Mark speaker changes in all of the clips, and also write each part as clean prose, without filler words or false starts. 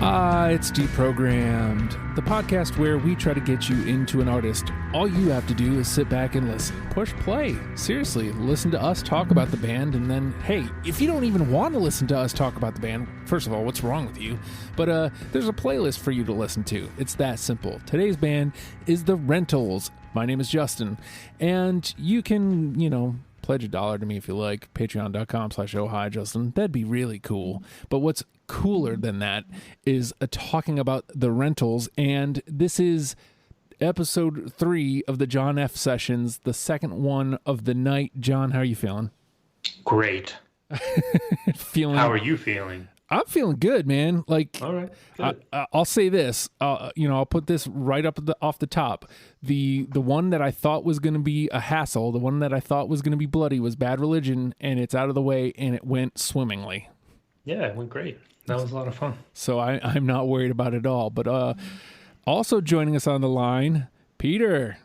Speaker 1: It's Deprogrammed, the podcast where we try to get you into an artist. All you have to do is sit back and listen. Push play. Seriously, listen to us talk about the band, and then, hey, if you don't even want to listen to us talk about the band, first of all, what's wrong with you? But there's a playlist for you to listen to. It's that simple. Today's band is The Rentals. My name is Justin, and you can, pledge $1 to me if you like. Patreon.com/ohhijustin. That'd be really cool. But what's cooler than that is talking about The Rentals, and this is episode 3 of the John F. sessions, the second one of the night. John, how are you feeling?
Speaker 2: Great. How are you feeling?
Speaker 1: I'm feeling good, man. Like,
Speaker 2: all right, good.
Speaker 1: I'll say this. I'll put this right up off the top. The one that I thought was going to be a hassle, the one that I thought was going to be bloody, was Bad Religion, and it's out of the way, and it went swimmingly.
Speaker 2: Yeah, it went great. That was a lot of fun.
Speaker 1: So I'm not worried about it at all. But also joining us on the line, Peter.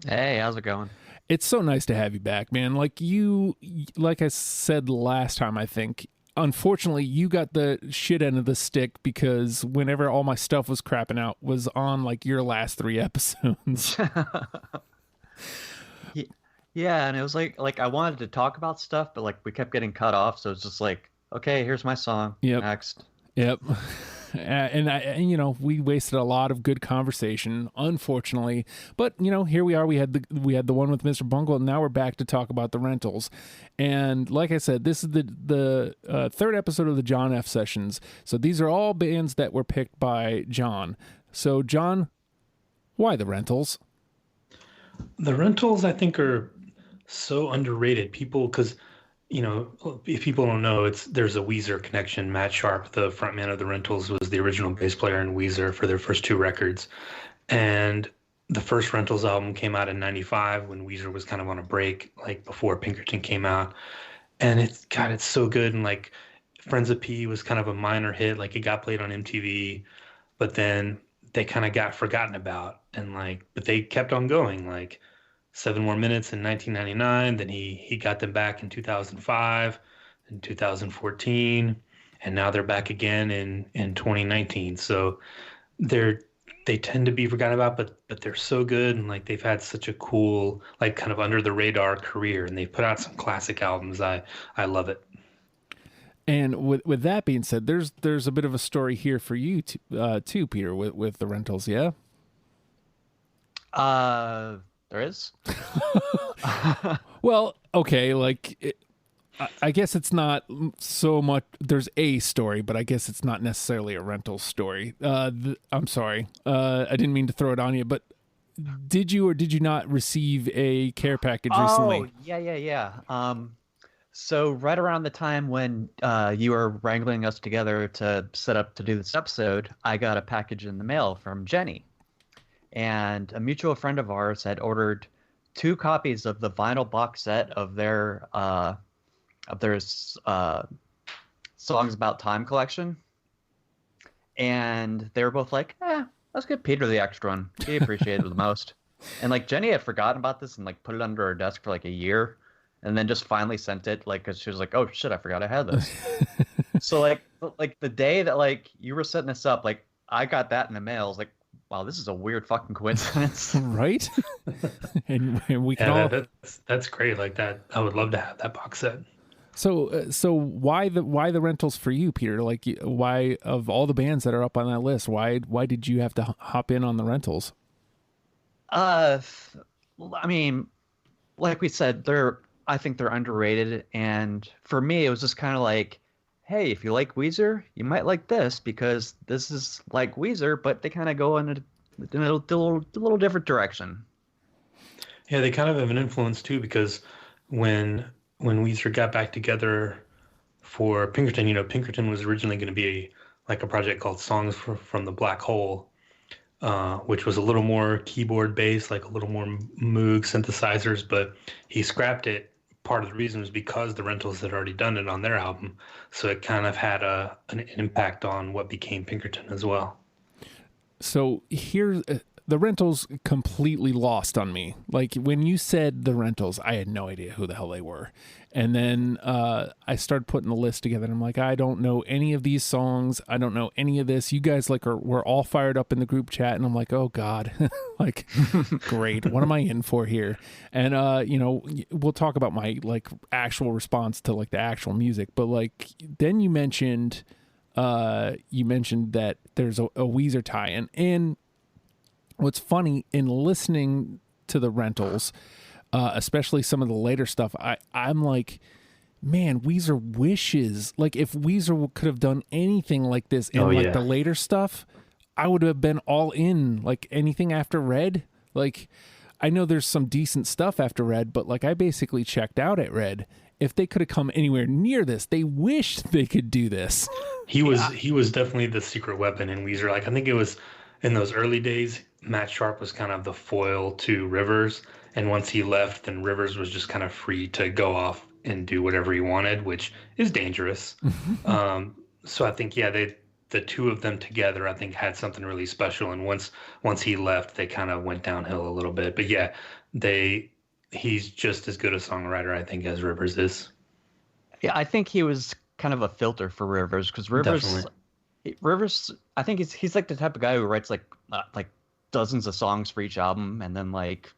Speaker 3: Hey, how's it going?
Speaker 1: It's so nice to have you back, man. Like I said last time, I think, unfortunately, you got the shit end of the stick because whenever all my stuff was crapping out was on like your last 3 episodes.
Speaker 3: Yeah, and it was like I wanted to talk about stuff, but like we kept getting cut off, so it's just like, okay, here's my song.
Speaker 1: Yep.
Speaker 3: Next.
Speaker 1: Yep. And we wasted a lot of good conversation, unfortunately. But here we are. We had the one with Mr. Bungle, and now we're back to talk about The Rentals. And like I said, this is the third episode of the John F. sessions. So these are all bands that were picked by John. So John, why The Rentals?
Speaker 2: The Rentals, I think, are so underrated. Because if people don't know, there's a Weezer connection. Matt Sharp, the frontman of The Rentals, was the original bass player in Weezer for their first 2 records. And the first Rentals album came out in 95 when Weezer was kind of on a break, like before Pinkerton came out. And it's so good. And like Friends of P was kind of a minor hit. Like it got played on MTV, but then they kind of got forgotten about. And but they kept on going. Like 7 More Minutes in 1999. Then he got them back in 2005 and 2014, and now they're back again in 2019. So they tend to be forgotten about, but they're so good, and like they've had such a cool, like kind of under the radar career, and they've put out some classic albums. I love it.
Speaker 1: And with that being said, there's a bit of a story here for you too, Peter, with The Rentals. Yeah.
Speaker 3: There is.
Speaker 1: Well, okay, I guess it's not so much. There's a story, but I guess it's not necessarily a rental story. I'm sorry, I didn't mean to throw it on you, but did you or did you not receive a care package recently?
Speaker 3: Oh, yeah. So right around the time when you were wrangling us together to set up to do this episode, I got a package in the mail from Jenny. And a mutual friend of ours had ordered 2 copies of the vinyl box set of their Songs About Time collection. And they were both like, let's get Peter the extra one. He appreciated it the most. And like Jenny had forgotten about this and like put it under her desk for like a year, and then just finally sent it, like, because she was like, oh shit, I forgot I had this. So like the day that like you were setting this up, like I got that in the mail. I was like, wow, this is a weird fucking coincidence.
Speaker 1: Right? and we can all...
Speaker 2: that's great. Like that, I would love to have that box set.
Speaker 1: So why the Rentals for you, Peter? Like, why, of all the bands that are up on that list, why did you have to hop in on The Rentals?
Speaker 3: I mean, like we said, I think they're underrated, and for me, it was just kind of like, hey, if you like Weezer, you might like this, because this is like Weezer, but they kind of go in a little different direction.
Speaker 2: Yeah, they kind of have an influence too, because when Weezer got back together for Pinkerton, Pinkerton was originally going to be a project called Songs from the Black Hole, which was a little more keyboard based, like a little more Moog synthesizers, but he scrapped it. Part of the reason was because the Rentals had already done it on their album, so it kind of had an impact on what became Pinkerton as well.
Speaker 1: So here's the Rentals completely lost on me. Like when you said the Rentals, I had no idea who the hell they were. And then I started putting the list together and I'm like, I don't know any of these songs. I don't know any of this. You guys we're all fired up in the group chat and I'm like, oh God, like great. What am I in for here? And we'll talk about my like actual response to like the actual music, but like then you mentioned that there's a Weezer tie-in. And what's funny in listening to the Rentals, especially some of the later stuff, I'm like, man, Weezer wishes, like if Weezer could have done anything like this in the later stuff, I would have been all in. Like anything after Red, like I know there's some decent stuff after Red, but like I basically checked out at Red. If they could have come anywhere near this, they wished they could do this.
Speaker 2: He was definitely the secret weapon in Weezer. Like I think it was in those early days, Matt Sharp was kind of the foil to Rivers, and once he left, then Rivers was just kind of free to go off and do whatever he wanted, which is dangerous. So I think the two of them together, I think had something really special. And once he left, they kind of went downhill a little bit. But yeah, he's just as good a songwriter, I think, as Rivers is.
Speaker 3: Yeah, I think he was kind of a filter for Rivers because Rivers, I think he's like the type of guy who writes like dozens of songs for each album and then like,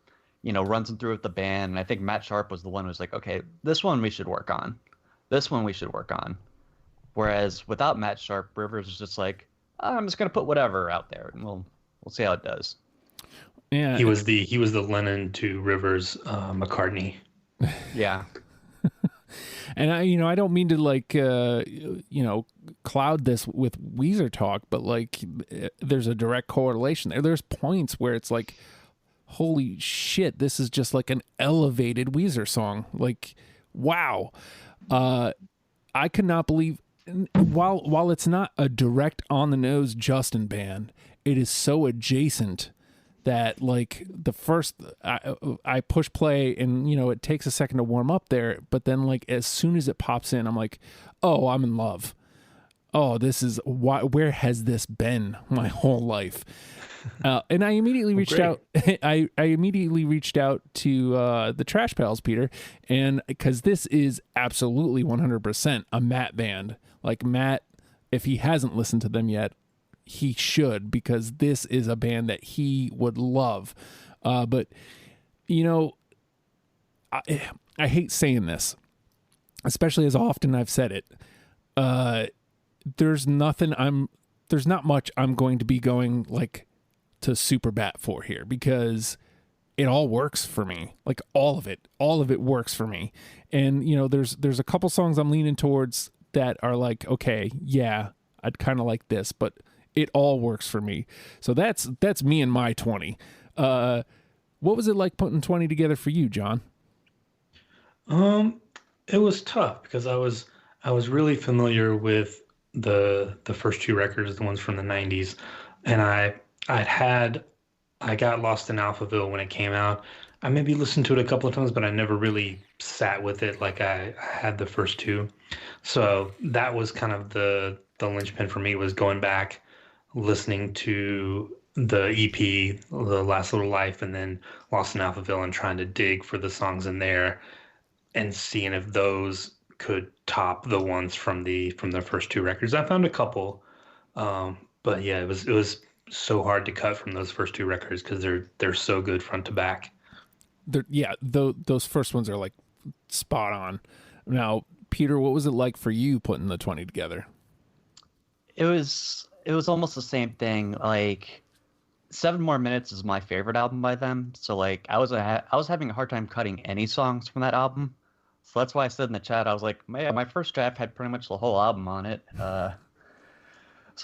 Speaker 3: runs them through with the band. And I think Matt Sharp was the one who was like, okay, this one we should work on. This one we should work on. Whereas without Matt Sharp, Rivers was just like, I'm just going to put whatever out there and we'll see how it does.
Speaker 1: Yeah.
Speaker 2: He was the Lennon to Rivers McCartney.
Speaker 3: Yeah.
Speaker 1: And I don't mean to like, cloud this with Weezer talk, but like there's a direct correlation there. There's points where it's like, holy shit, this is just like an elevated Weezer song. Like, wow. I could not believe, while it's not a direct on the nose Justin band, it is so adjacent that like the first I push play and it takes a second to warm up there, but then like as soon as it pops in, I'm like, oh, I'm in love. Oh, this is where has this been my whole life? And I immediately reached out. I immediately reached out to the Trash Pals, Peter, and because this is absolutely 100% a Matt band. Like Matt, if he hasn't listened to them yet, he should, because this is a band that he would love. But I hate saying this, especially as often I've said it. There's not much I'm going to be going like to super bat for here, because it all works for me. Like all of it works for me. And there's a couple songs I'm leaning towards that are like, okay, yeah, I'd kind of like this, but it all works for me. So that's me and my 20. What was it like putting 20 together for you, John?
Speaker 2: It was tough because I was really familiar with the first two records, the ones from the 90s, and I got lost in Alphaville when it came out. I maybe listened to it a couple of times, but I never really sat with it like I had the first two. So that was kind of the linchpin for me, was going back, listening to the EP, The Last Little Life, and then Lost in Alphaville, and trying to dig for the songs in there and seeing if those could top the ones from the first two records. I found a couple, but yeah, it was so hard to cut from those first two records because they're so good front to back. Those first ones are like spot on. Now, Peter, what was it like for you putting the 20 together?
Speaker 3: It was almost the same thing. Like 7 More Minutes is my favorite album by them. So like I was having a hard time cutting any songs from that album. So that's why I said in the chat, I was like, my first draft had pretty much the whole album on it. So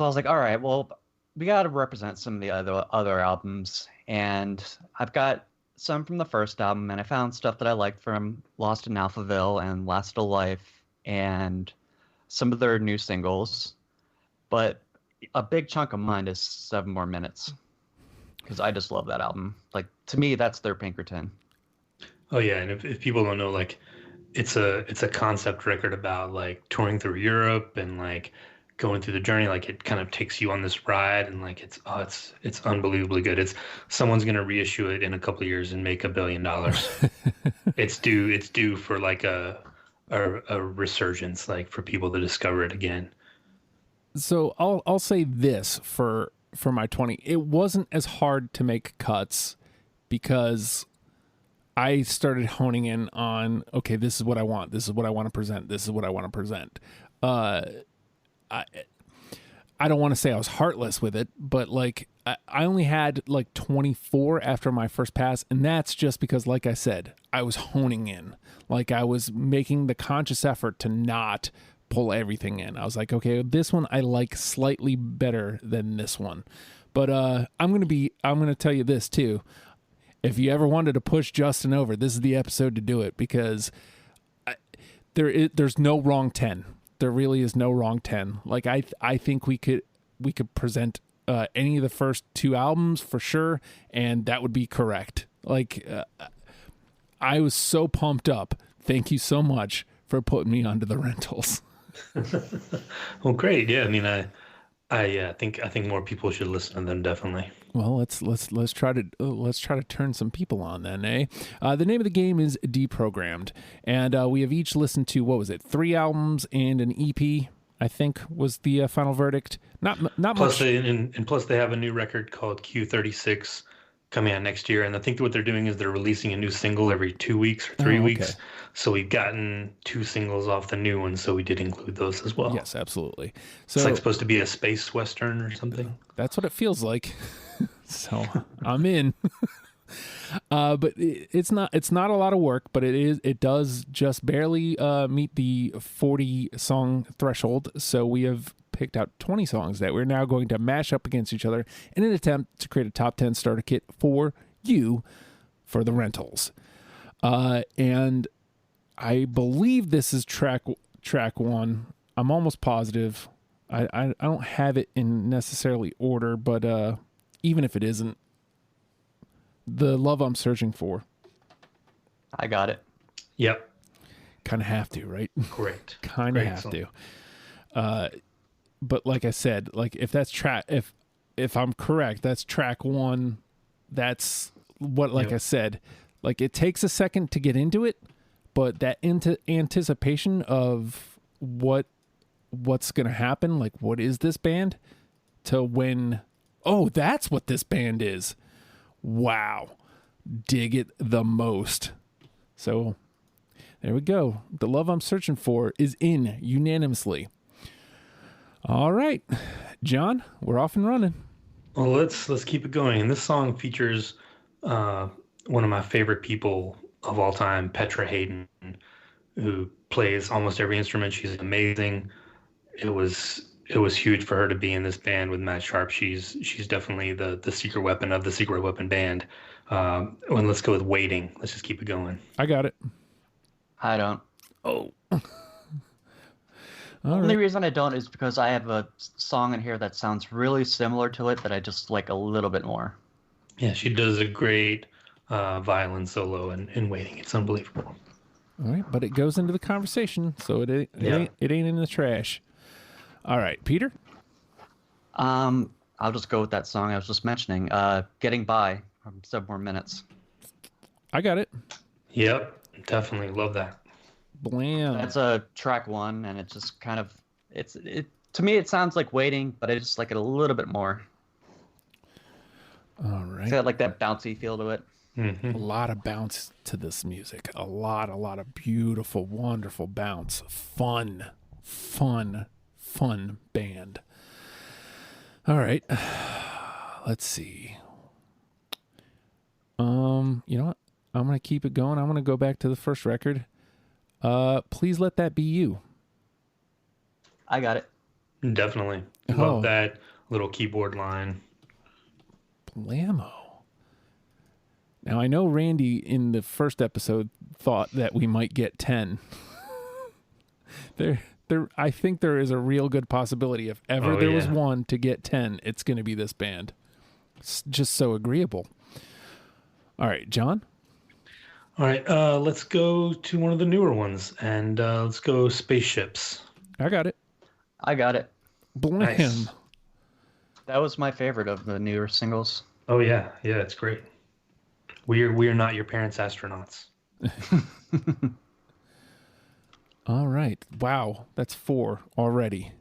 Speaker 3: I was like, all right, well, we got to represent some of the other albums. And I've got some from the first album, and I found stuff that I liked from Lost in Alphaville and Last Little Life and some of their new singles. But a big chunk of mine is 7 More Minutes, because I just love that album. Like, to me, that's their Pinkerton.
Speaker 2: Oh yeah, and if people don't know, like, it's a concept record about like touring through Europe and like going through the journey. Like it kind of takes you on this ride, and like it's unbelievably good. It's someone's gonna reissue it in a couple of years and make $1 billion. It's due for like a resurgence, like for people to discover it again.
Speaker 1: So I'll say this for my 20. It wasn't as hard to make cuts because I started honing in on, okay, this is what I want. This is what I want to present. This is what I want to present. I don't want to say I was heartless with it, but like I only had like 24 after my first pass. And that's just because, like I said, I was honing in. Like I was making the conscious effort to not pull everything in. I was like, okay, this one I like slightly better than this one. But I'm going to tell you this too. If you ever wanted to push Justin over, this is the episode to do it, because there's no wrong 10. There really is no wrong 10. Like I think we could present any of the first 2 albums for sure, and that would be correct. Like I was so pumped up. Thank you so much for putting me onto the Rentals.
Speaker 2: Well, great. Yeah, I mean, I think more people should listen to them, definitely.
Speaker 1: Well, let's try to turn some people on then, eh? The name of the game is Deprogrammed, and we have each listened to, what was it, 3 albums and an EP, I think was the final verdict. Not
Speaker 2: Plus,
Speaker 1: much.
Speaker 2: plus they have a new record called Q36 coming out next year, and I think what they're doing is they're releasing a new single every 2 weeks or 3 weeks. So we've gotten 2 singles off the new one, so we did include those as well.
Speaker 1: Yes, absolutely. So
Speaker 2: it's like supposed to be a space western or something.
Speaker 1: That's what it feels like. So I'm in. But it's not a lot of work, but it does just barely meet the 40 song threshold. So we have picked out 20 songs that we're now going to mash up against each other in an attempt to create a top 10 starter kit for you for the Rentals. And I believe this is track 1. I'm almost positive. I don't have it in necessarily order, but even if it isn't, The Love I'm Searching For.
Speaker 3: I got it.
Speaker 2: Yep.
Speaker 1: Kind of have to, right?
Speaker 2: Great.
Speaker 1: Kind of
Speaker 2: Great
Speaker 1: have
Speaker 2: song.
Speaker 1: to. But like I said, like if that's if I'm correct, that's track 1. That's what, like
Speaker 2: Yep.
Speaker 1: I said, like it takes a second to get into it, but that anticipation of what's going to happen, like what is this band, to when, oh, that's what this band is. Wow. Dig it the most. So there we go. The Love I'm Searching For is in unanimously. All right, John, we're off and running.
Speaker 2: Well, let's keep it going. And this song features one of my favorite people of all time, Petra Hayden, who plays almost every instrument. She's amazing. It was huge for her to be in this band with Matt Sharp. She's definitely the secret weapon of the Secret Weapon band. And let's go with Waiting. Let's just keep it going.
Speaker 1: I got it.
Speaker 3: I don't.
Speaker 1: Oh.
Speaker 3: The only reason I don't is because I have a song in here that sounds really similar to it that I just like a little bit more.
Speaker 2: Yeah, she does a great violin solo in Waiting. It's unbelievable.
Speaker 1: All right, but it goes into the conversation, so it ain't in the trash. All right, Peter?
Speaker 3: I'll just go with that song I was just mentioning, Getting By, from 7 More Minutes.
Speaker 1: I got it.
Speaker 2: Yep, definitely love that.
Speaker 1: Blam.
Speaker 3: That's a track 1, and it just kind of, to me it sounds like Waiting, but I just like it a little bit more.
Speaker 1: All right.
Speaker 3: It's got like that bouncy feel to it.
Speaker 2: Mm-hmm.
Speaker 1: A lot of bounce to this music. A lot of beautiful, wonderful bounce. Fun band. All right. Let's see. You know what? I'm going to keep it going. I'm going to go back to the first record. Please Let That Be You.
Speaker 3: I got it.
Speaker 2: Definitely.
Speaker 1: Oh.
Speaker 2: Love that little keyboard line.
Speaker 1: Blammo. Now, I know Randy in the first episode thought that we might get 10. I think there is a real good possibility if ever there was one to get 10, it's going to be this band. It's just so agreeable. All right, John?
Speaker 2: All right, let's go to one of the newer ones, and let's go Spaceships.
Speaker 1: I got it.
Speaker 3: I got it.
Speaker 1: Blam.
Speaker 2: Nice.
Speaker 3: That was my favorite of the newer singles.
Speaker 2: Oh yeah, yeah, it's great. We are not your parents' astronauts.
Speaker 1: All right. Wow, that's 4 already.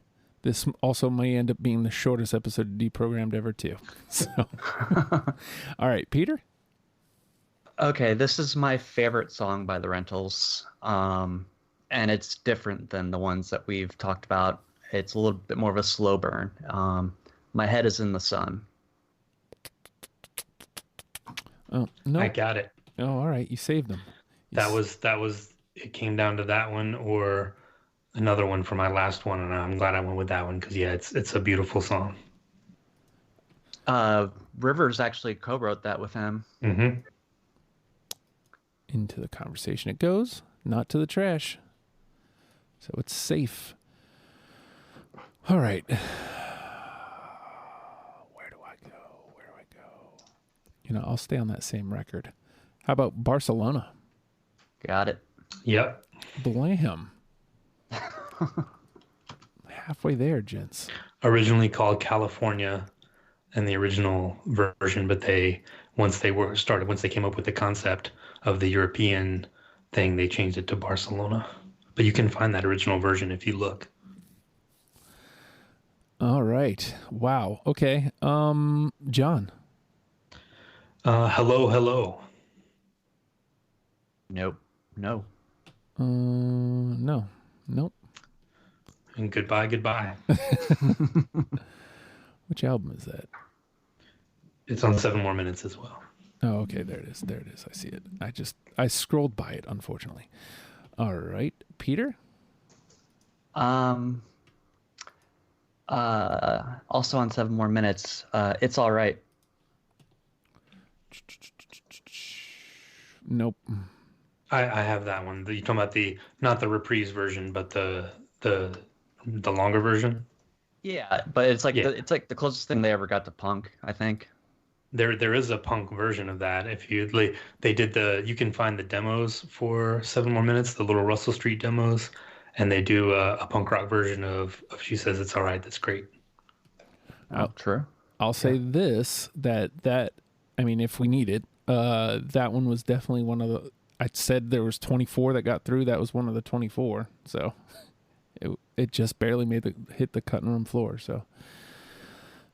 Speaker 1: This also may end up being the shortest episode of Deprogrammed ever, too. So, all right, Peter.
Speaker 3: Okay, this is my favorite song by the Rentals, and it's different than the ones that we've talked about. It's a little bit more of a slow burn. My Head is in the Sun.
Speaker 1: Oh no!
Speaker 2: I got it.
Speaker 1: Oh, all right. You saved them.
Speaker 2: That was. It came down to that one or another one for my last one, and I'm glad I went with that one because yeah, it's a beautiful song.
Speaker 3: Rivers actually co-wrote that with him.
Speaker 2: Mm-hmm.
Speaker 1: Into the conversation it goes, not to the trash. So it's safe. All right. Where do I go? You know, I'll stay on that same record. How about Barcelona?
Speaker 3: Got it.
Speaker 2: Yep.
Speaker 1: Blam. Halfway there, gents.
Speaker 2: Originally called California in the original version, but once they came up with the concept of the European thing, they changed it to Barcelona. But you can find that original version if you look.
Speaker 1: All right. Wow. Okay. John.
Speaker 2: Hello, hello.
Speaker 3: Nope. No.
Speaker 1: No. Nope.
Speaker 2: And goodbye, goodbye.
Speaker 1: Which album is that?
Speaker 2: It's on 7 More Minutes as well.
Speaker 1: Oh, okay. There it is. There it is. I see it. I scrolled by it, unfortunately. All right. Peter?
Speaker 3: Also on 7 More Minutes, It's All Right.
Speaker 1: Nope.
Speaker 2: I have that one. You're talking about not the reprise version, but the longer version.
Speaker 3: Yeah, but it's like
Speaker 2: Yeah.
Speaker 3: it's like the closest thing they ever got to punk, I think.
Speaker 2: There is a punk version of that. If you they did you can find the demos for 7 More Minutes, the little Russell Street demos, and they do a punk rock version of She Says It's All Right. That's great.
Speaker 3: Oh, true.
Speaker 1: I'll say this, that I mean, if we need it, that one was definitely one of the, I said there was 24 that got through. That was one of the 24. So it just barely hit the cutting room floor. So,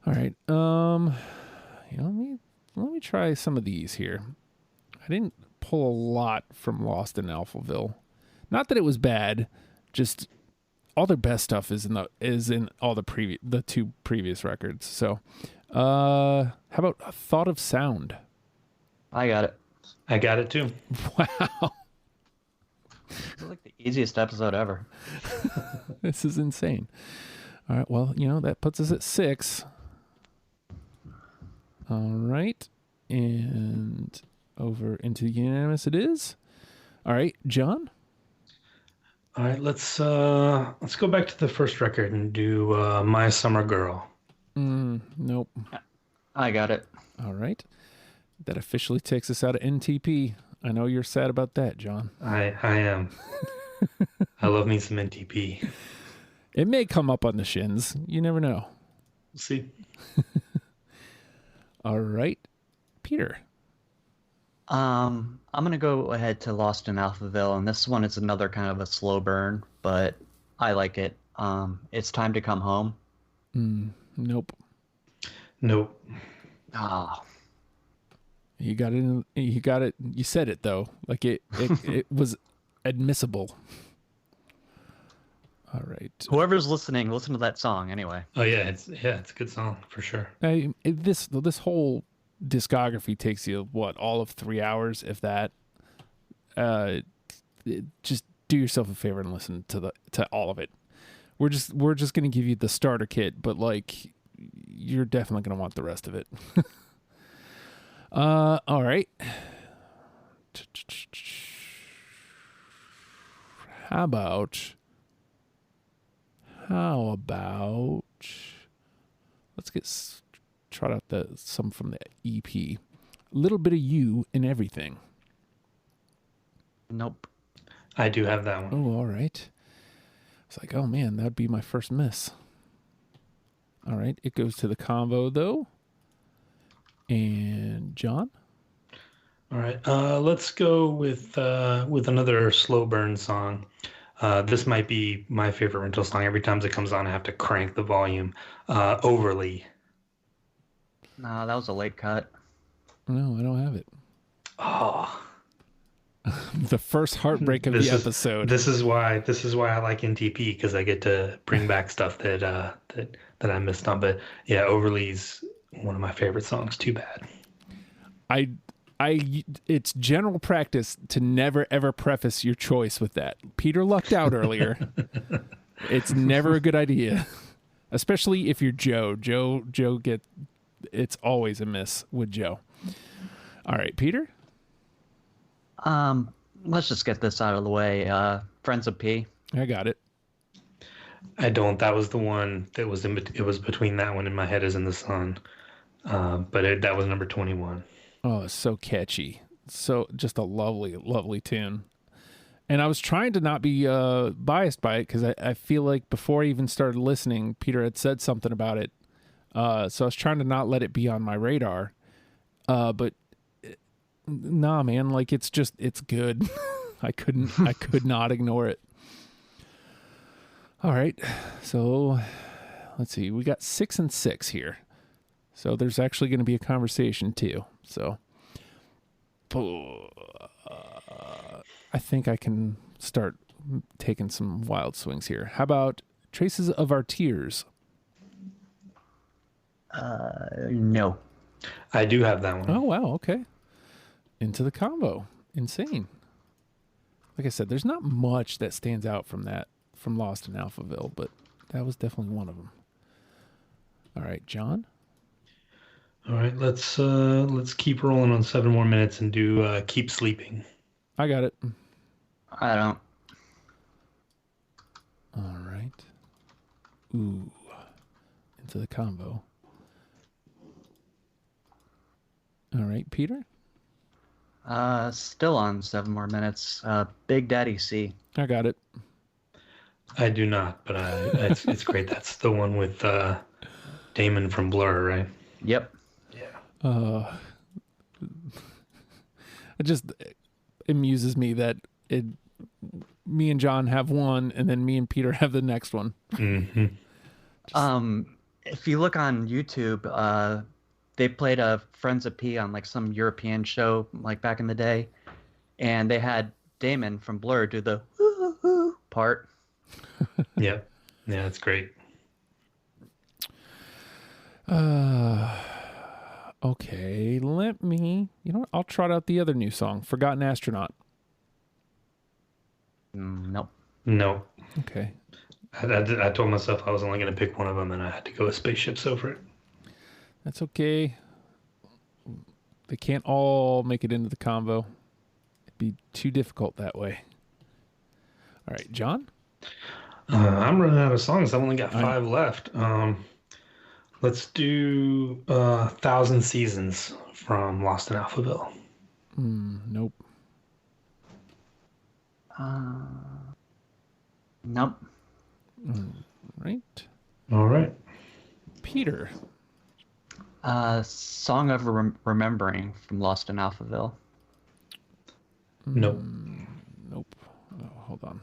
Speaker 1: all right. You know, let me try some of these here. I didn't pull a lot from Lost in Alphaville. Not that it was bad, just all their best stuff is in all the 2 previous records. So, how about Thought of Sound?
Speaker 3: I got it.
Speaker 2: I got it too.
Speaker 1: Wow.
Speaker 3: It's like the easiest episode ever.
Speaker 1: This is insane. All right. Well, you know, that puts us at 6. All right. And over into unanimous it is. All right, John?
Speaker 2: All right, let's go back to the first record and do My Summer Girl.
Speaker 1: Nope.
Speaker 3: I got it.
Speaker 1: All right. That officially takes us out of NTP. I know you're sad about that, John.
Speaker 2: I am. I love me some NTP.
Speaker 1: It may come up on the shins. You never know.
Speaker 2: We'll see.
Speaker 1: All right. Peter.
Speaker 3: I'm gonna go ahead to Lost in Alphaville, and this one is another kind of a slow burn, but I like it. It's Time to Come Home.
Speaker 1: Nope.
Speaker 2: Nope.
Speaker 3: Ah,
Speaker 1: You got it. You got it. You said it though. Like it was admissible. All right.
Speaker 3: whoever's listening, listen to that song anyway.
Speaker 2: Oh yeah, it's a good song for sure.
Speaker 1: This whole discography takes you all of 3 hours, if that. Just do yourself a favor and listen to all of it. We're just gonna give you the starter kit, but like you're definitely gonna want the rest of it. All right. How about let's trot out some from the EP. A Little Bit of You in Everything.
Speaker 3: Nope.
Speaker 2: I do have that one.
Speaker 1: Oh, all right. It's like, oh man, that'd be my first miss. All right, it goes to the convo though. And John?
Speaker 2: All right, let's go with another slow burn song. This might be my favorite rental song. Every time it comes on, I have to crank the volume. Overly.
Speaker 3: No, that was a late cut.
Speaker 1: No, I don't have it.
Speaker 2: Oh,
Speaker 1: The first heartbreak of the episode.
Speaker 2: This is why I like NTP, because I get to bring back stuff that I missed on. But yeah, Overly's one of my favorite songs. Too bad.
Speaker 1: It's general practice to never ever preface your choice with that. Peter lucked out earlier. It's never a good idea, especially if you're Joe. It's always a miss with Joe. All right, Peter.
Speaker 3: Let's just get this out of the way. Friends of P.
Speaker 1: I got it.
Speaker 2: I don't. That was the one that was it was between that one and My Head Is in the Sun. But that was number 21.
Speaker 1: Oh, it's so catchy. So just a lovely, lovely tune. And I was trying to not be biased by it because I feel like before I even started listening, Peter had said something about it. So I was trying to not let it be on my radar. But nah, man, like it's good. I could not ignore it. All right. So let's see. We got 6 and 6 here. So there's actually going to be a conversation too. So I think I can start taking some wild swings here. How about Traces of Our Tears?
Speaker 3: No.
Speaker 2: I do have that one.
Speaker 1: Oh, wow. Okay. Into the combo. Insane. Like I said, there's not much that stands out from Lost in Alphaville, but that was definitely one of them. All right, John?
Speaker 2: All right, let's keep rolling on 7 more minutes and do Keep Sleeping.
Speaker 1: I got it.
Speaker 3: I don't.
Speaker 1: All right. Ooh. Into the combo. All right, Peter?
Speaker 3: Still on 7 more minutes. Big Daddy C.
Speaker 1: I got it.
Speaker 2: I do not, but it's great. That's the one with Damon from Blur, right?
Speaker 3: Yep.
Speaker 1: It just amuses me that me and John have one, and then me and Peter have the next one.
Speaker 2: Mm-hmm.
Speaker 3: If you look on YouTube, they played a Friends of P on like some European show like back in the day, and they had Damon from Blur do the woo part.
Speaker 2: Yeah, it's great.
Speaker 1: Okay, let me... You know what? I'll trot out the other new song, Forgotten Astronaut.
Speaker 3: Nope.
Speaker 2: No.
Speaker 1: Okay.
Speaker 2: I told myself I was only going to pick one of them, and I had to go with Spaceships over it.
Speaker 1: That's okay. They can't all make it into the combo. It'd be too difficult that way. All right, John?
Speaker 2: I'm running out of songs. I've only got 5 left. Let's do 1,000 Seasons from Lost in Alphaville.
Speaker 1: Nope.
Speaker 3: Nope.
Speaker 1: Right.
Speaker 2: All right.
Speaker 1: Peter.
Speaker 3: Song of Remembering from Lost in Alphaville.
Speaker 2: Nope.
Speaker 1: Nope. Oh, hold on.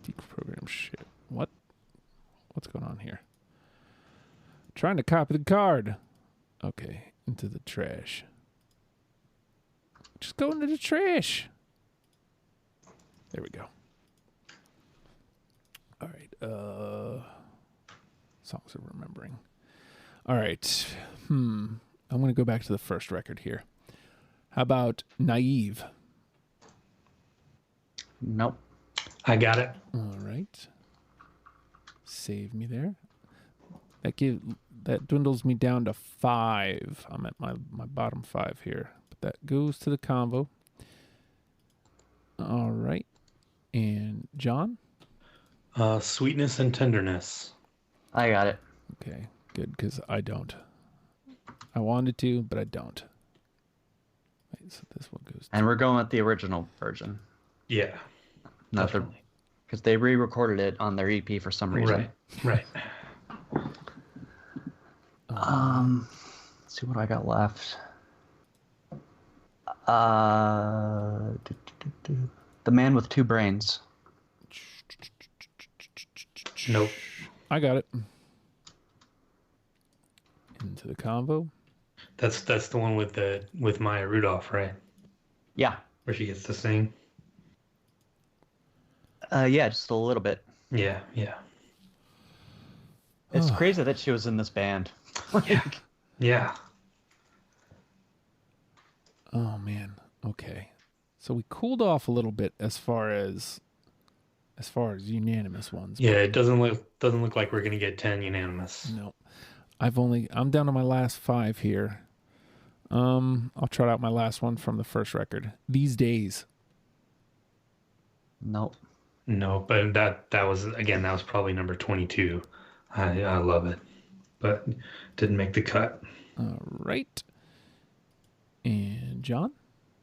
Speaker 1: Deprogram shit. What's going on here? Trying to copy the card. Okay, into the trash. Just go into the trash. There we go. All right. Songs of Remembering. All right. I'm going to go back to the first record here. How about Naive?
Speaker 3: Nope.
Speaker 2: I got it.
Speaker 1: All right. Save me there. That dwindles me down to 5. I'm at my bottom 5 here. But that goes to the combo. All right. And John?
Speaker 2: Sweetness and Tenderness.
Speaker 3: I got it.
Speaker 1: Okay, good, because I don't. I wanted to, but I don't. Wait, so this one goes...
Speaker 3: And we're going with the original version.
Speaker 2: Yeah.
Speaker 3: Not
Speaker 2: definitely.
Speaker 3: because they re-recorded it on their EP for some reason.
Speaker 2: Right.
Speaker 3: Let's see what I got left. The Man with Two Brains.
Speaker 2: Nope.
Speaker 1: I got it. Into the convo.
Speaker 2: That's the one with Maya Rudolph, right?
Speaker 3: Yeah.
Speaker 2: Where she gets to sing.
Speaker 3: Yeah, just a little bit.
Speaker 2: Yeah.
Speaker 3: It's crazy that she was in this band.
Speaker 2: Yeah.
Speaker 1: Oh man. Okay. So we cooled off a little bit as far as unanimous ones.
Speaker 2: Yeah, it doesn't look like we're gonna get 10 unanimous.
Speaker 1: No. I'm down to my last 5 here. I'll trot out my last one from the first record. These Days.
Speaker 3: Nope.
Speaker 2: No, but that was probably number 22. I love it, but didn't make the cut.
Speaker 1: All right. And John?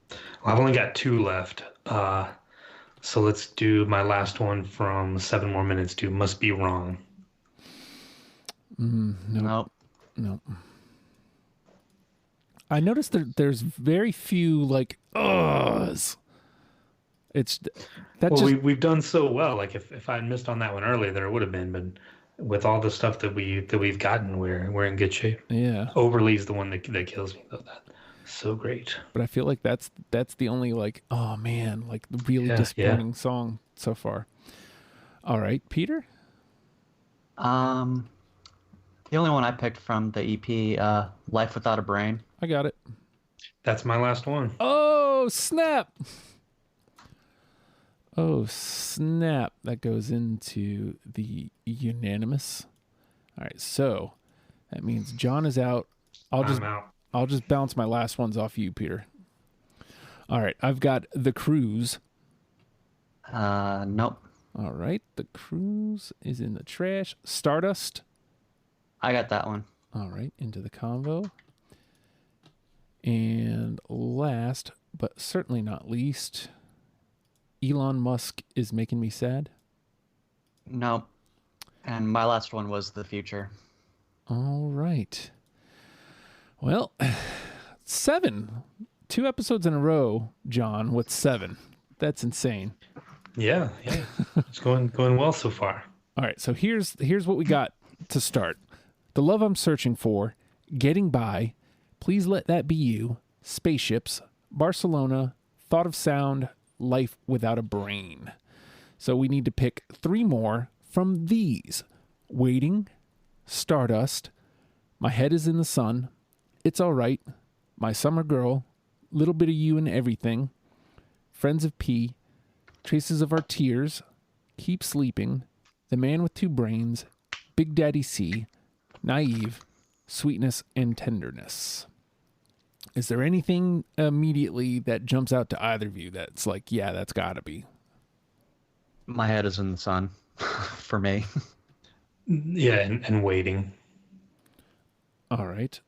Speaker 2: Well, I've only got 2 left. So let's do my last one from 7 More Minutes to Must Be Wrong.
Speaker 3: Nope.
Speaker 1: No. I noticed there's very few like uhs. It's that
Speaker 2: Well,
Speaker 1: just
Speaker 2: we've done so well. Like if I had missed on that one earlier, there would have been. But with all the stuff that we've gotten, we're in good shape.
Speaker 1: yeah.
Speaker 2: Overly's the one that kills me though. That's so great.
Speaker 1: But I feel like that's the only like oh man like really disappointing song so far. All right, Peter.
Speaker 3: The only one I picked from the EP, Life Without a Brain.
Speaker 1: I got it.
Speaker 2: That's my last one.
Speaker 1: Oh snap! Oh snap! That goes into the unanimous. All right, so that means John is out.
Speaker 2: I'm out.
Speaker 1: I'll just bounce my last ones off you, Peter. All right, I've got The Cruise.
Speaker 3: Nope.
Speaker 1: All right, The Cruise is in the trash. Stardust.
Speaker 3: I got that one.
Speaker 1: All right, into the convo. And last, but certainly not least, Elon Musk is Making Me Sad.
Speaker 3: Nope. And my last one was The Future.
Speaker 1: All right. Well, 7. 2 episodes in a row, John, with 7. That's insane.
Speaker 2: Yeah. It's going well so far.
Speaker 1: All right, so here's what we got to start. The Love I'm Searching For, Getting By, Please Let That Be You, Spaceships, Barcelona, Thought of Sound, Life Without a Brain. So we need to pick 3 more from these. Waiting, Stardust, My Head is in the Sun, It's All Right, My Summer Girl, Little Bit of You and Everything, Friends of P, Traces of Our Tears, Keep Sleeping, The Man with Two Brains, Big Daddy C, Naive, Sweetness, and Tenderness. Is there anything immediately that jumps out to either of you that's like, yeah, that's gotta be?
Speaker 3: My Head is in the Sun for me.
Speaker 2: Yeah, and Waiting.
Speaker 1: All right.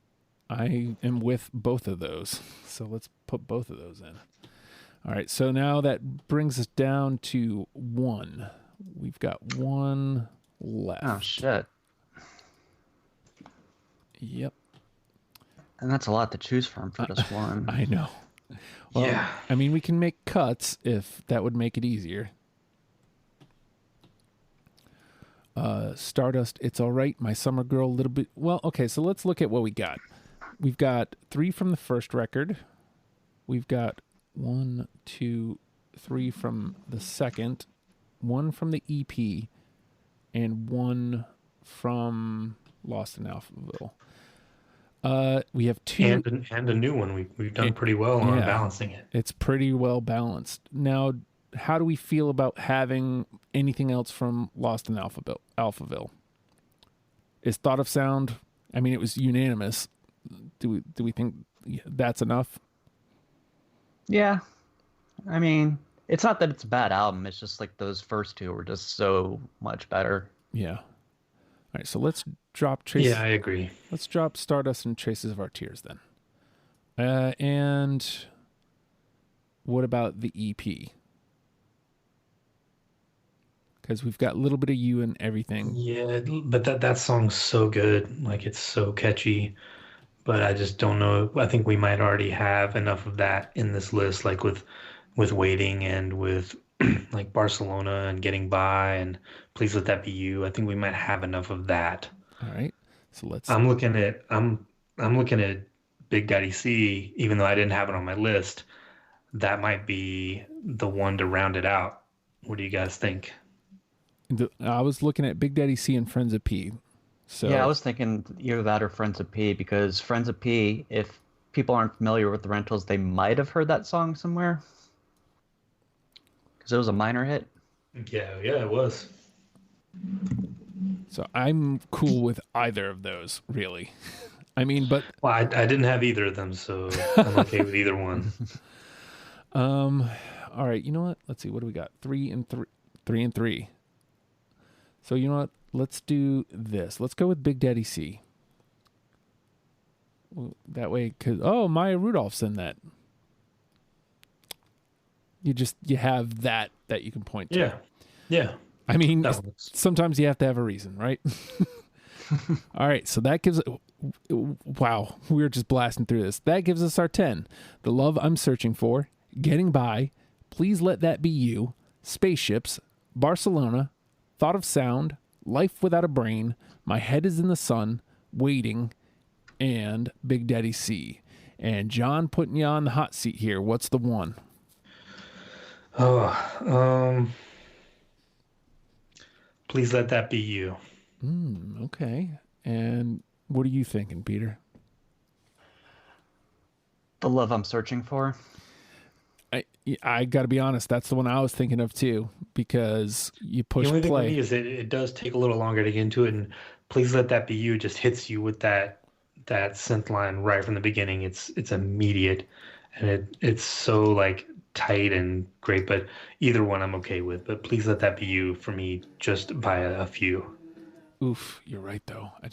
Speaker 1: I am with both of those. So let's put both of those in. All right. So now that brings us down to 1. We've got 1 left.
Speaker 3: Oh, shit.
Speaker 1: Yep.
Speaker 3: And that's a lot to choose from for just one.
Speaker 1: I know. Well,
Speaker 2: Yeah.
Speaker 1: I mean, we can make cuts if that would make it easier. Stardust, It's All Right, My Summer Girl, a little bit. Well, okay, so let's look at what we got. We've got 3 from the first record. We've got 1, 2, 3 from the second, 1 from the EP, and 1 from Lost in Alphaville. We have 2
Speaker 2: and a new one. We've done pretty well on balancing it.
Speaker 1: It's pretty well balanced. Now, how do we feel about having anything else from Lost in Alphaville? Is Thought of Sound? I mean, it was unanimous. Do we think that's enough?
Speaker 3: Yeah. I mean, it's not that it's a bad album. It's just like those first 2 were just so much better.
Speaker 1: Yeah. All right, so let's drop Traces.
Speaker 2: Yeah, I agree.
Speaker 1: Let's drop Stardust and Traces of Our Tears then. And what about the EP? because we've got a little bit of you and everything.
Speaker 2: Yeah, but that song's so good. Like it's so catchy. But I just don't know. I think we might already have enough of that in this list, like with Waiting and with like Barcelona and Getting By and Please Let That Be You. I think we might have enough of that.
Speaker 1: All right. So let's.
Speaker 2: I'm looking at Big Daddy C, even though I didn't have it on my list. That might be the one to round it out. What do you guys think?
Speaker 1: I was looking at Big Daddy C and Friends of P. So
Speaker 3: Yeah, I was thinking either that or Friends of P, because Friends of P, if people aren't familiar with the Rentals, they might have heard that song somewhere. Because it was a minor hit.
Speaker 2: Yeah, it was.
Speaker 1: So I'm cool with either of those, really. I mean, but
Speaker 2: Well, I didn't have either of them, so I'm okay with either one.
Speaker 1: all right, you know what? Let's see. What do we got? 3 and 3. So you know what? Let's do this. Let's go with Big Daddy C. That way, Maya Rudolph's in that. You have that you can point to.
Speaker 2: Yeah.
Speaker 1: I mean,
Speaker 2: That works.
Speaker 1: sometimes you have to have a reason, right? All right, so that gives. Wow, we were just blasting through this. That gives us our 10. The Love I'm Searching For, Getting By, Please Let That Be You, Spaceships, Barcelona, Thought of Sound, Life Without a Brain, My Head Is in the Sun, Waiting, and Big Daddy C. And John, putting you on the hot seat here. What's the one?
Speaker 2: Please Let That Be You.
Speaker 1: Okay. And what are you thinking, Peter?
Speaker 3: The Love I'm Searching For.
Speaker 1: I got to be honest, that's the one I was thinking of too, because you push
Speaker 2: The only thing with
Speaker 1: play.
Speaker 2: me is it does take a little longer to get into it, and Please Let That Be You just hits you with that synth line right from the beginning. It's immediate, and it's so like tight and great. But either one I'm okay with. But Please Let That Be You for me, just by a few.
Speaker 1: Oof, you're right though. I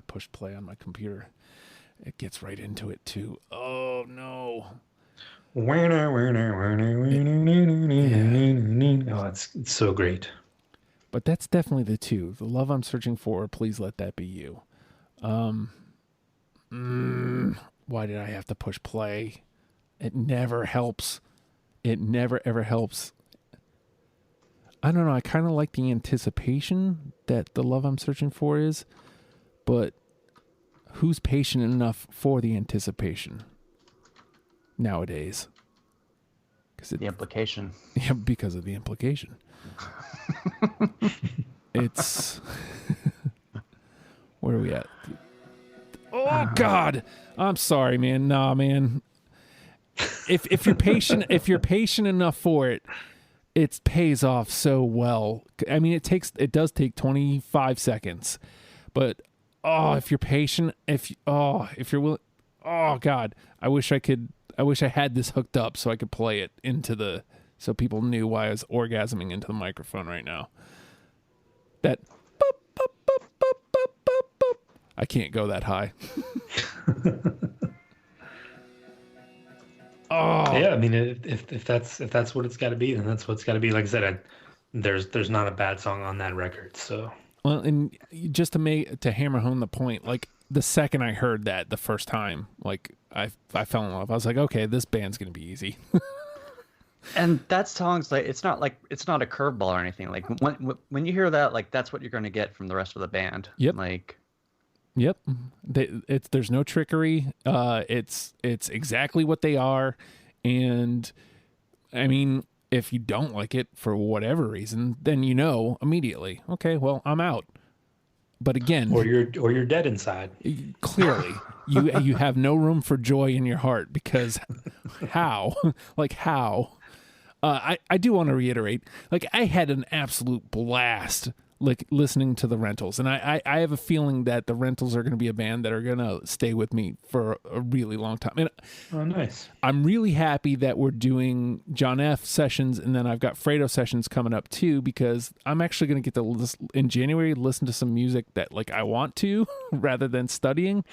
Speaker 1: pushed play on my computer. It gets right into it too. Oh no.
Speaker 2: Oh, it's so great.
Speaker 1: But that's definitely the two. The Love I'm Searching For, Please Let That Be You. Why did I have to push play? It never helps. It never ever helps. I don't know. I kind of like the anticipation that The Love I'm Searching For is, but who's patient enough for the anticipation nowadays?
Speaker 3: The implication.
Speaker 1: Yeah, because of the implication. It's where are we at? Oh God, I'm sorry, man. Nah, man. If you're patient enough for it, it pays off so well. I mean, it does take 25 seconds, but if you're patient, if you're willing, oh God, I wish I had this hooked up so I could play it so people knew why I was orgasming into the microphone right now. That boop, boop, boop, boop, boop, boop, boop. I can't go that high.
Speaker 2: Yeah, I mean, if that's what it's got to be, then that's what it's got to be. Like I said, there's not a bad song on that record. So
Speaker 1: Well, and just to hammer home the point, like the second I heard that the first time, like I fell in love. I was like, okay, this band's gonna be easy.
Speaker 3: And that song's like it's not a curveball or anything. Like when you hear that, like that's what you're going to get from the rest of the band.
Speaker 1: Yep.
Speaker 3: Like,
Speaker 1: Yep, there's no trickery. It's exactly what they are, and I mean, if you don't like it for whatever reason, then you know immediately. Okay, well, I'm out. But again,
Speaker 2: or you're dead inside.
Speaker 1: clearly, you have no room for joy in your heart because how? Like how? I do want to reiterate, like I had an absolute blast like listening to the Rentals, and I have a feeling that the Rentals are going to be a band that are going to stay with me for a really long time. And
Speaker 2: Oh, nice.
Speaker 1: I'm really happy that we're doing John F. sessions, and then I've got Fredo sessions coming up too, because I'm actually going to get to in January listen to some music that like I want to rather than studying.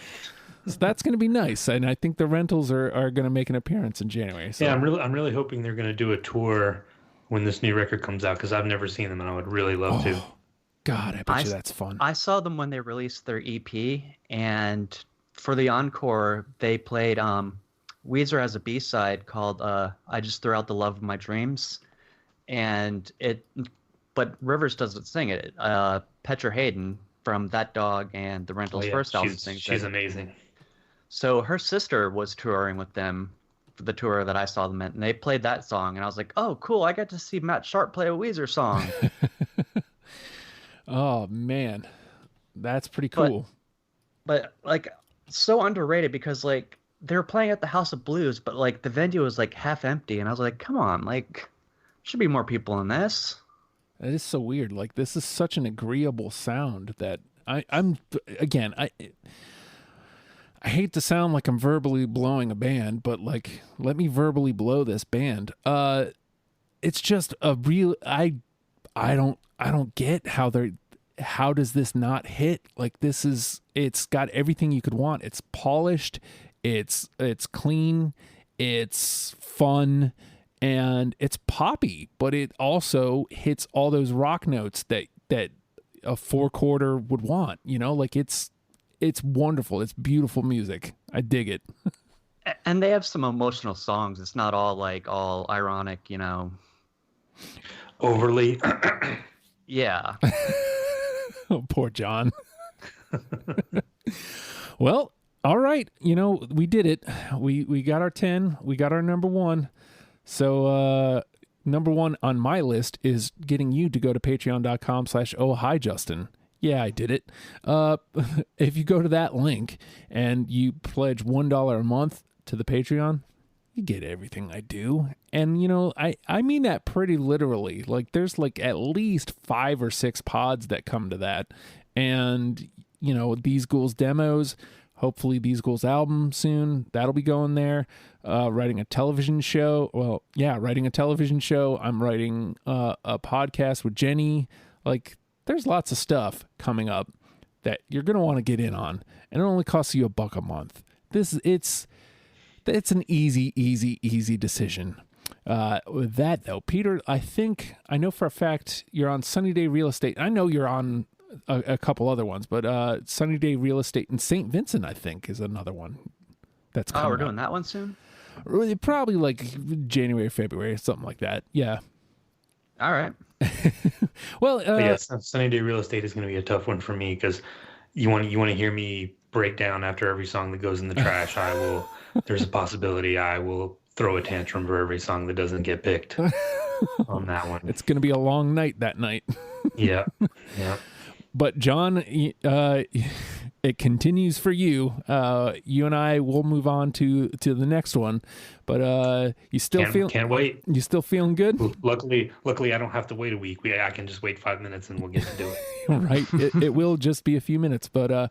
Speaker 1: So that's going to be nice, and I think the Rentals are going to make an appearance in January. So.
Speaker 2: Yeah, I'm really hoping they're going to do a tour when this new record comes out because I've never seen them and I would really love to.
Speaker 1: God, I bet you that's fun.
Speaker 3: I saw them when they released their EP, and for the encore, they played Weezer has a B-side called "I Just Threw Out the Love of My Dreams," but Rivers doesn't sing it. Petra Hayden from That Dog and the Rentals' first album sings it.
Speaker 2: She's amazing.
Speaker 3: So her sister was touring with them for the tour that I saw them at, and they played that song, and I was like, oh, cool, I got to see Matt Sharp play a Weezer song.
Speaker 1: Oh, man. That's pretty cool.
Speaker 3: But like, so underrated because, like, they were playing at the House of Blues, but, like, the venue was, like, half empty, and I was like, come on, like, should be more people in this.
Speaker 1: That is so weird. Like, this is such an agreeable sound that I hate to sound like I'm verbally blowing a band, but, like, let me verbally blow this band. It's just a real, I don't get how does this not hit? Like, it's got everything you could want. It's polished, it's clean, it's fun, and it's poppy, but it also hits all those rock notes that a 4-quarter would want, you know? Like, it's wonderful. It's beautiful music. I dig it.
Speaker 3: And they have some emotional songs. It's not all ironic, you know.
Speaker 2: Overly.
Speaker 3: Yeah.
Speaker 1: Oh, poor John. Well, all right. You know, we did it. We got our 10. We got our number 1. So number 1 on my list is getting you to go to patreon.com/ohhijustin. Yeah, I did it. If you go to that link and you pledge $1 a month to the Patreon, you get everything I do. And, you know, I mean that pretty literally. Like, there's like at least 5 or 6 pods that come to that. And, you know, These Ghouls demos, hopefully These Ghouls album soon, that'll be going there. Writing a television show. Well, yeah, writing a television show. I'm writing a podcast with Jenny. Like, there's lots of stuff coming up that you're going to want to get in on. And it only costs you $1 a month. It's an easy decision. With that, though, Peter, I know for a fact you're on Sunny Day Real Estate. I know you're on a couple other ones, but Sunny Day Real Estate in St. Vincent, I think, is another one that's coming.
Speaker 3: Oh, we're doing that one soon?
Speaker 1: Probably like January, February, something like that. Yeah.
Speaker 3: All right.
Speaker 2: Well, yes, Sunny Day Real Estate is going to be a tough one for me because you want to hear me break down after every song that goes in the trash. There's a possibility I will throw a tantrum for every song that doesn't get picked on that one.
Speaker 1: It's going to be a long night that night.
Speaker 2: Yeah.
Speaker 1: But John, it continues for you. You and I will move on to the next one. But you still
Speaker 2: can't wait.
Speaker 1: You still feeling good?
Speaker 2: Luckily, I don't have to wait a week. I can just wait 5 minutes and we'll get to do it.
Speaker 1: Right. It will just be a few minutes. But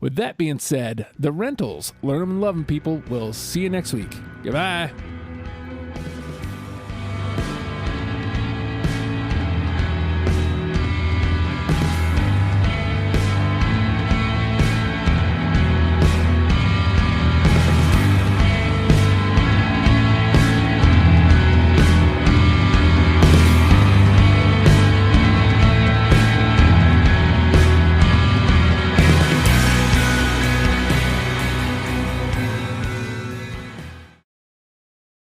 Speaker 1: with that being said, The Rentals, learn them and love them, people. We'll see you next week. Goodbye.